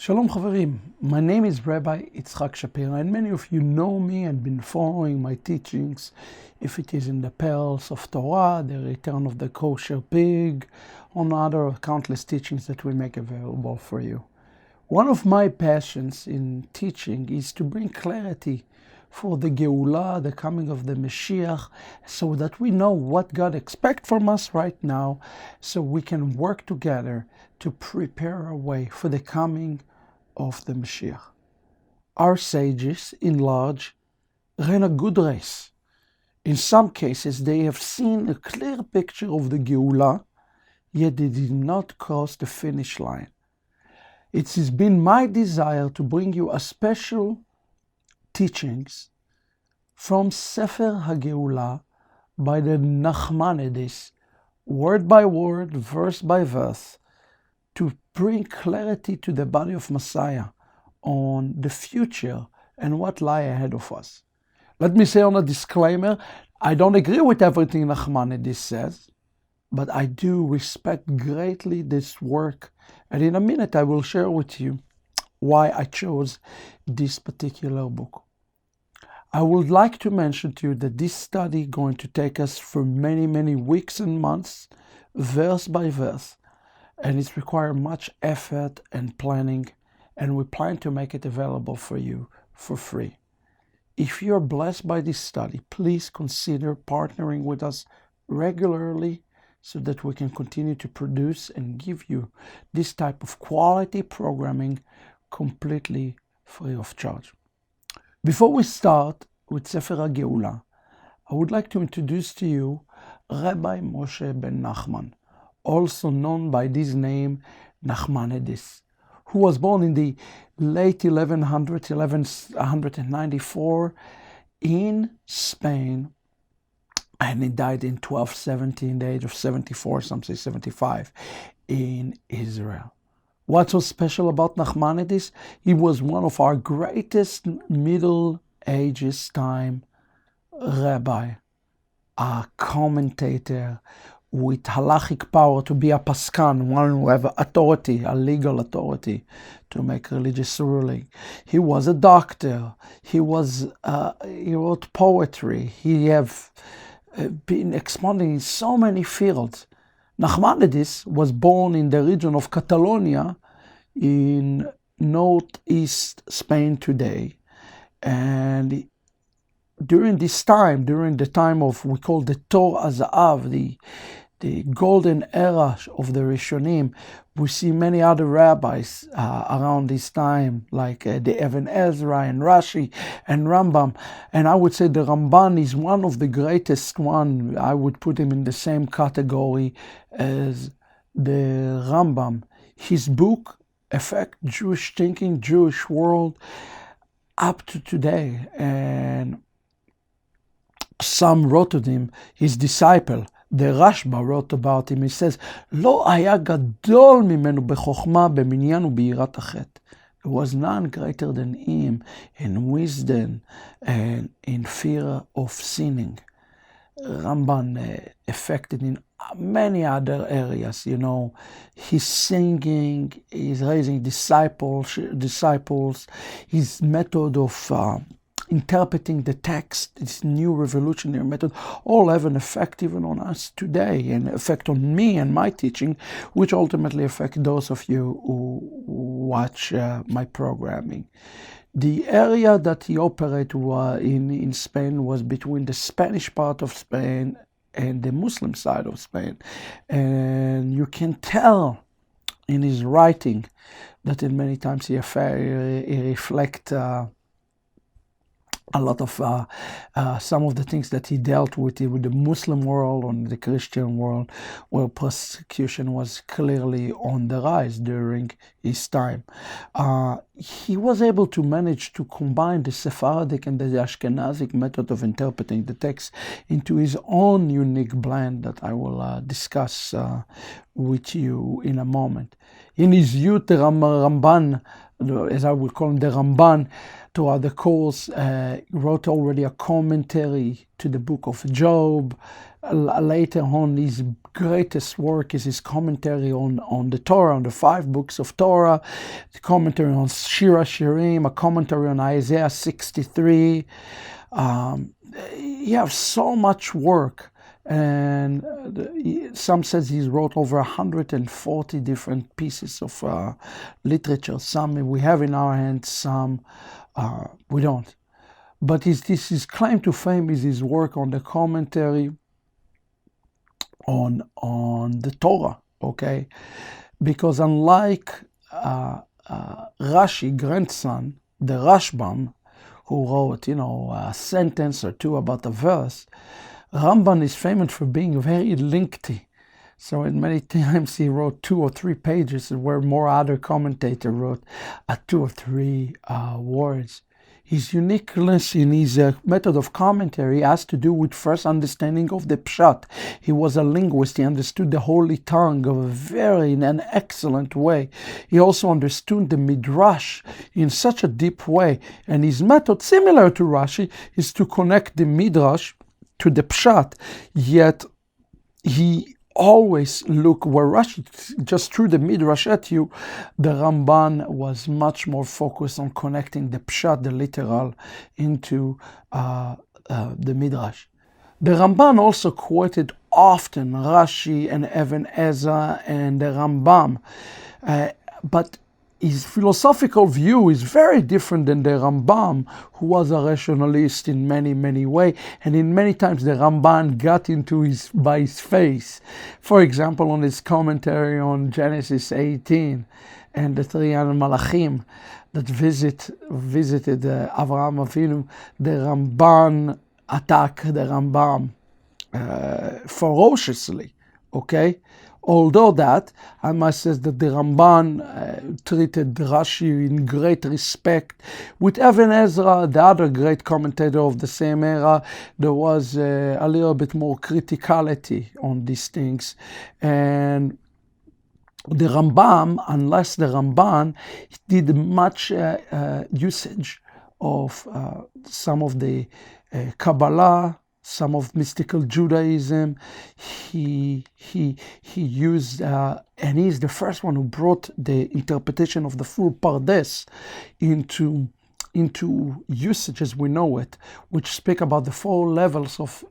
Shalom Chaverim, my name is Rabbi Itzhak Shapira, and many of you know me and been following my teachings, if it is in the Pearls of Torah, the return of the kosher pig, on other countless teachings that we make available for you. One of my passions in teaching is to bring clarity for the Geulah, the coming of the Mashiach, so that we know what God expects from us right now, so we can work together to prepare our way for the coming of the Mashiach. Our sages, in large, ran a good race. In some cases, they have seen a clear picture of the Geulah, yet they did not cross the finish line. It has been my desire to bring you a special teachings from Sefer Hageulah by the Nachmanides, word by word, verse by verse, to bring clarity to the body of Messiah on the future and what lie ahead of us. Let me say on a disclaimer, I don't agree with everything Nachmanides says, but I do respect greatly this work, and in a minute I will share with you why I chose this particular book. I would like to mention to you that this study is going to take us for many weeks and months, verse by verse, and it's required much effort and planning, and we plan to make it available for you for free. If you're blessed by this study, please consider partnering with us regularly so that we can continue to produce and give you this type of quality programming completely free of charge. Before we start with Sefer Hageulah, I would like to introduce to you Rabbi Moshe ben Nachman, also known by this name Nachmanides, who was born in the late 1194 in Spain, and he died in 1270 in the age of 74, some say 75, in Israel. What was special about Nachmanides? He was one of our greatest Middle Ages time rabbi, a commentator with halachic power to be a paskan, one who have authority, a legal authority to make religious ruling. He was a doctor. He wrote poetry. He have been expanding in so many fields. Nachmanides was born in the region of Catalonia in northeast Spain today. And during this time, during the time of, we call the Tor Azahav, the golden era of the Rishonim, we see many other rabbis around this time, like the Even Ezra and Rashi and Rambam. And I would say the Ramban is one of the greatest one. I would put him in the same category as the Rambam. His book affect Jewish thinking, Jewish world up to today. And some wrote to him, his disciple, the Rashba wrote about him. He says, "Lo haya gadol mimenu bechokma, beminyan ubirat hachet." There was none greater than him in wisdom and in fear of sinning. Ramban affected in many other areas. His singing, his raising disciples, his method of interpreting the text, this new revolutionary method, all have an effect even on us today, and effect on me and my teaching, which ultimately affect those of you who watch my programming. The area that he operated in Spain was between the Spanish part of Spain and the Muslim side of Spain. And you can tell in his writing that in many times he reflects a lot of some of the things that he dealt with the Muslim world and the Christian world, where persecution was clearly on the rise during his time. He was able to manage to combine the Sephardic and the Ashkenazic method of interpreting the text into his own unique blend that I will discuss with you in a moment. In his youth, the Ramban, as I would call him, the Ramban, throughout the course, wrote already a commentary to the book of Job. Later on, his greatest work is his commentary on the Torah, on the 5 books of Torah, the commentary on Shira Shirim, a commentary on Isaiah 63. He has so much work, and some says he wrote over 140 different pieces of literature. Some we have in our hands, some we don't. But his claim to fame is his work on the commentary on the Torah, okay? Because unlike Rashi, grandson, the Rashbam, who wrote, a sentence or two about a verse, Ramban is famous for being very lengthy. So in many times he wrote 2 or 3 pages, where more other commentator wrote 2 or 3 words. His uniqueness in his method of commentary has to do with first understanding of the pshat. He was a linguist. He understood the holy tongue in an excellent way. He also understood the midrash in such a deep way. And his method, similar to Rashi, is to connect the midrash to the pshat. Yet he always look where Rashi just threw the midrash at you. The Ramban was much more focused on connecting the pshat, the literal, into the midrash. The Ramban also quoted often Rashi and Even Ezra and the Rambam, but his philosophical view is very different than the Rambam, who was a rationalist in many, many ways, and in many times the Ramban got into by his face. For example, on his commentary on Genesis 18 and the 3 Malachim that visited Avraham Avinu, the Ramban attacked the Rambam ferociously, okay? Although that, I must say that the Ramban treated Rashi in great respect. With Even Ezra, the other great commentator of the same era, there was a little bit more criticality on these things. And the Rambam, unless the Ramban, did much usage of some of the Kabbalah, some of mystical Judaism. He used, and he's the first one who brought the interpretation of the full Pardes into usage as we know it, which speak about the 4 levels of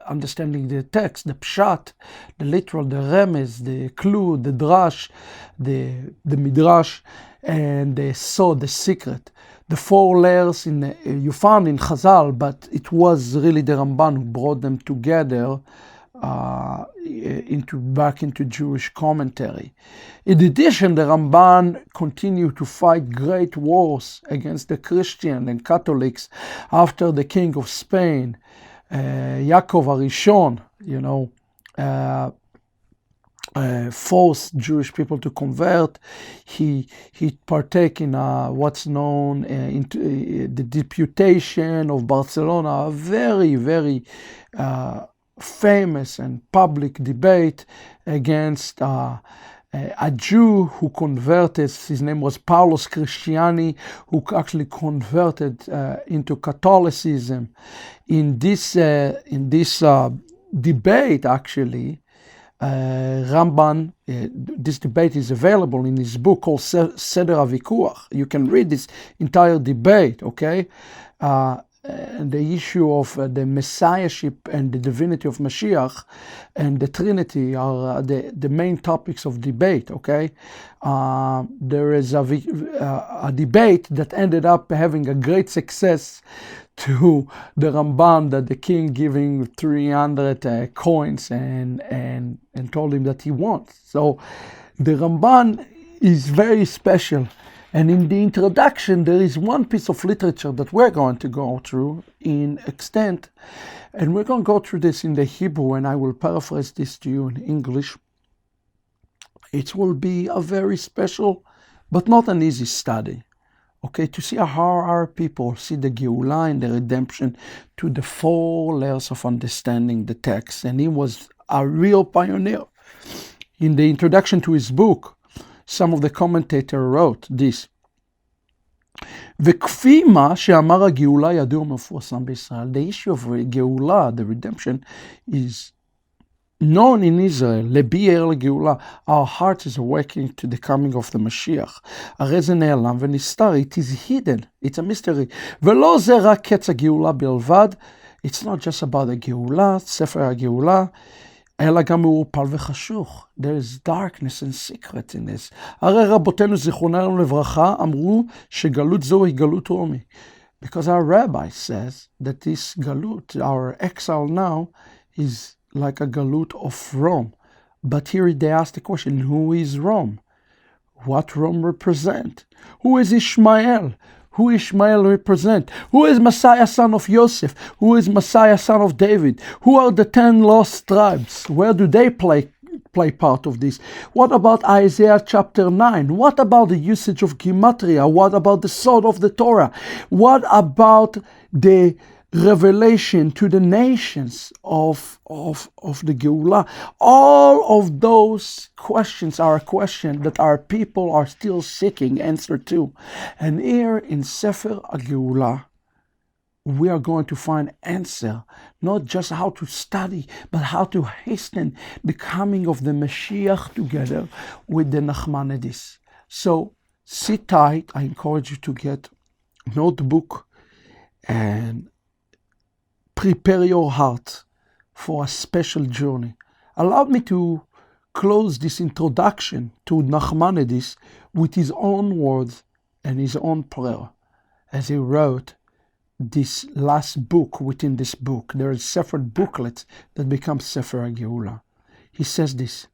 understanding the text: the pshat, the literal, the remez, the clue, the drash, the midrash, and the sod, the secret. The 4 layers you found in Chazal, but it was really the Ramban who brought them together back into Jewish commentary. In addition, the Ramban continued to fight great wars against the Christians and Catholics after the King of Spain, Yaakov Arishon, forced Jewish people to convert. He partake in what's known into the Deputation of Barcelona, a very, very famous and public debate against a Jew who converted. His name was Paulus Christiani, who actually converted into Catholicism. In this debate, actually, Ramban, this debate is available in his book called Seder HaVikuach. You can read this entire debate, okay? The issue of the messiahship and the divinity of Mashiach and the Trinity are the main topics of debate, okay? There is a debate that ended up having a great success to the Ramban, that the king giving 300 coins and told him that he won. So the Ramban is very special. And in the introduction, there is one piece of literature that we're going to go through in extent. And we're going to go through this in the Hebrew, and I will paraphrase this to you in English. It will be a very special, but not an easy study. Okay, to see how our people see the Geulah and the redemption to the 4 layers of understanding the text. And he was a real pioneer. In the introduction to his book, some of the commentators wrote this: וכפי מה שאמר הגאולה ידוע ומפורסם בישראל. The issue of גאולה, the redemption, is known in Israel. לבי ער לגאולה. Our heart is awakening to the coming of the Mashiach. הרי זה נעלם ונסתר. It is hidden. It's a mystery. ולא זה רק קץ הגאולה בלבד. It's not just about the גאולה, ספר הגאולה, אלא גם מעורפל וחשוך. There is darkness and secret in this. הרי רבותינו זיכרונם לברכה אמרו שגלות זו היא גלות רומי. Because our rabbi says that this galut, our exile now, is like a galut of Rome. But here they ask the question, who is Rome? What Rome represent? Who is Ishmael? Who Ishmael represent? Who is Messiah, son of Joseph? Who is Messiah, son of David? Who are the 10 lost tribes? Where do they play part of this? What about Isaiah chapter 9? What about the usage of Gematria? What about the sword of the Torah? What about the revelation to the nations of the Geulah? All of those questions are a question that our people are still seeking answer to. And here in Sefer Hageulah, we are going to find answer, not just how to study, but how to hasten the coming of the Mashiach together with the Nachmanides. So sit tight. I encourage you to get a notebook and prepare your heart for a special journey. Allow me to close this introduction to Nachmanides with his own words and his own prayer as he wrote this last book within this book. There are separate booklets that become Sefer Hageulah. He says this,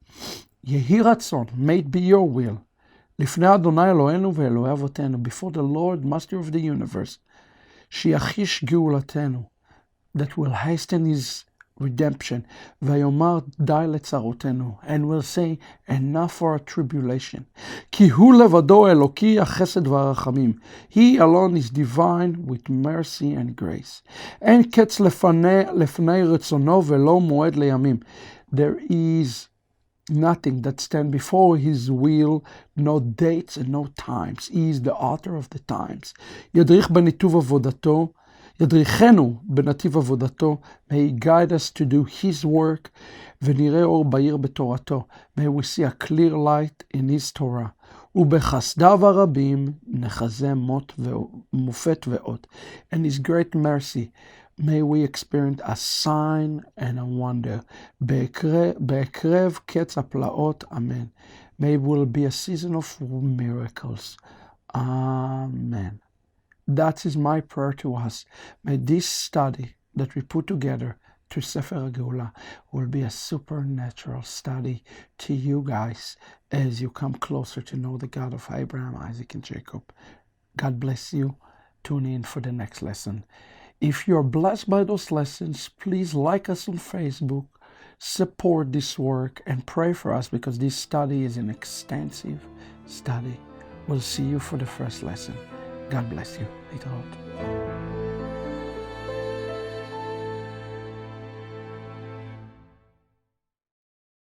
Yehi Ratzon, may it be your will, Lifnei Adonai Eloheinu ve'Elokei Avotenu, before the Lord, Master of the universe, Sheyachish Geulatenu, that will hasten his redemption, Vayomar dai letzarotenu, and will say, enough for our tribulation. Ki hu levado Eloki hachesed v'harachamim. He alone is divine with mercy and grace. En ketz lefanei retzono velo moed leyamim. There is nothing that stands before his will, no dates and no times. He is the author of the times. Yadrich benituv avodato, ידריכנו בנתיב עבודתו, may he guide us to do his work, ונראה אור בהיר בתורתו, may we see a clear light in his Torah, ובחסדיו הרבים נחזה מופת ואות, and his great mercy, may we experience a sign and a wonder, בהקרב קץ הפלאות, amen. May it will be a season of miracles, amen. That is my prayer to us. May this study that we put together to Sefer Hageulah will be a supernatural study to you guys as you come closer to know the God of Abraham, Isaac, and Jacob. God bless you. Tune in for the next lesson. If you're blessed by those lessons, please like us on Facebook, support this work, and pray for us because this study is an extensive study. We'll see you for the first lesson. God bless you. להתראות.